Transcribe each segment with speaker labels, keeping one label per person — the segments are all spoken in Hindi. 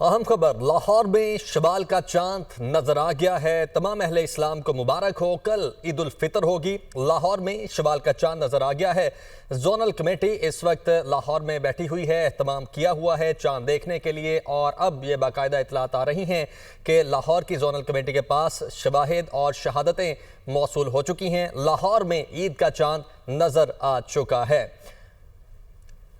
Speaker 1: अहम खबर, लाहौर में शवाल का चांद नजर आ गया है। तमाम अहले इस्लाम को मुबारक हो। कल ईद उल फितर होगी। लाहौर में शवाल का चांद नजर आ गया है। जोनल कमेटी इस वक्त लाहौर में बैठी हुई है, एहतमाम किया हुआ है चांद देखने के लिए। और अब ये बाकायदा इतलात आ रही हैं कि लाहौर की जोनल कमेटी के पास शवाहिद और शहादतें मौसूल हो चुकी हैं। लाहौर में ईद का चांद नजर आ चुका है।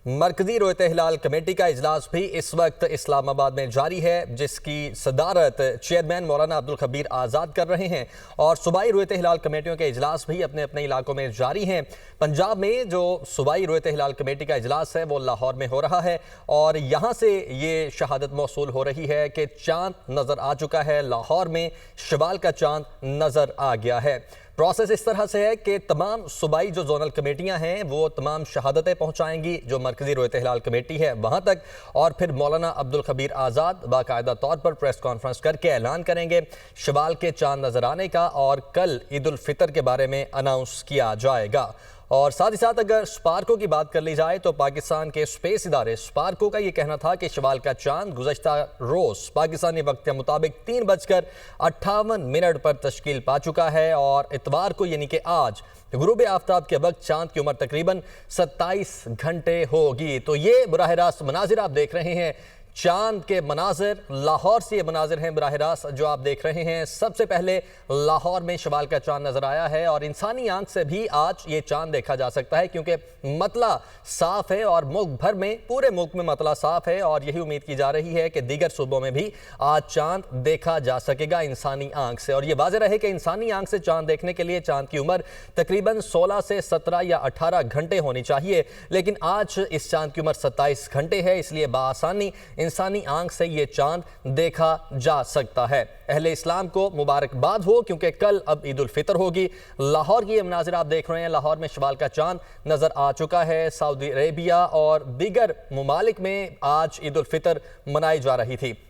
Speaker 1: मरकजी रोयत हिलाल कमेटी का इजलास भी इस वक्त इस्लामाबाद में जारी है, जिसकी सदारत चेयरमैन मौलाना अब्दुल खबीर आज़ाद कर रहे हैं। और सूबाई रोयत हिलाल कमेटियों के इजलास भी अपने अपने इलाकों में जारी हैं। पंजाब में जो सूबाई रोयत हिलाल कमेटी का इजलास है वो लाहौर में हो रहा है और यहाँ से ये शहादत मौसूल हो रही है कि चांद नज़र आ चुका है। लाहौर में शवाल का चांद नज़र आ गया है। प्रोसेस इस तरह से है कि तमाम सूबाई जो जोनल कमेटियां हैं वो तमाम शहादतें पहुंचाएंगी जो मरकजी रोयत हिलाल कमेटी है वहां तक, और फिर मौलाना अब्दुल खबीर आज़ाद बाकायदा तौर पर प्रेस कॉन्फ्रेंस करके ऐलान करेंगे शवाल के चांद नजर आने का और कल ईद उल फितर के बारे में अनाउंस किया जाएगा। और साथ ही साथ अगर स्पार्को की बात कर ली जाए तो पाकिस्तान के स्पेस इदारे स्पार्को का ये कहना था कि शवाल का चांद गुज़श्ता रोज़ पाकिस्तानी वक्त के मुताबिक 3:58 पर तश्कील पा चुका है और इतवार को यानी कि आज गुरूब आफ्ताब के वक्त चांद की उम्र तकरीबन 27 घंटे होगी। तो ये बराह रास्त मनाजिर आप देख रहे हैं, चांद के मनाजिर लाहौर से ये मनाजिर हैं बराह रास्त जो आप देख रहे हैं। सबसे पहले लाहौर में शवाल का चांद नजर आया है और इंसानी आंख से भी आज ये चांद देखा जा सकता है क्योंकि मतला साफ है और मुल्क भर में पूरे मुल्क में मतला साफ है और यही उम्मीद की जा रही है कि दीगर सूबों में भी आज चांद देखा जा सकेगा इंसानी आंख से। और ये वाज़ेह रहे कि इंसानी आंख से चांद देखने के लिए चांद की उम्र तकरीबन 16 से 17 या 18 घंटे होनी चाहिए, लेकिन आज इस चांद की उम्र 27 घंटे है, इसलिए बाआसानी इंसानी आंख से ये चांद देखा जा सकता है। अहले इस्लाम को मुबारकबाद हो क्योंकि कल अब ईद उल फितर होगी। लाहौर की ये मनाजिर आप देख रहे हैं, लाहौर में शवाल का चांद नजर आ चुका है। सऊदी अरेबिया और दीगर ममालिक में आज ईद उल फितर मनाई जा रही थी।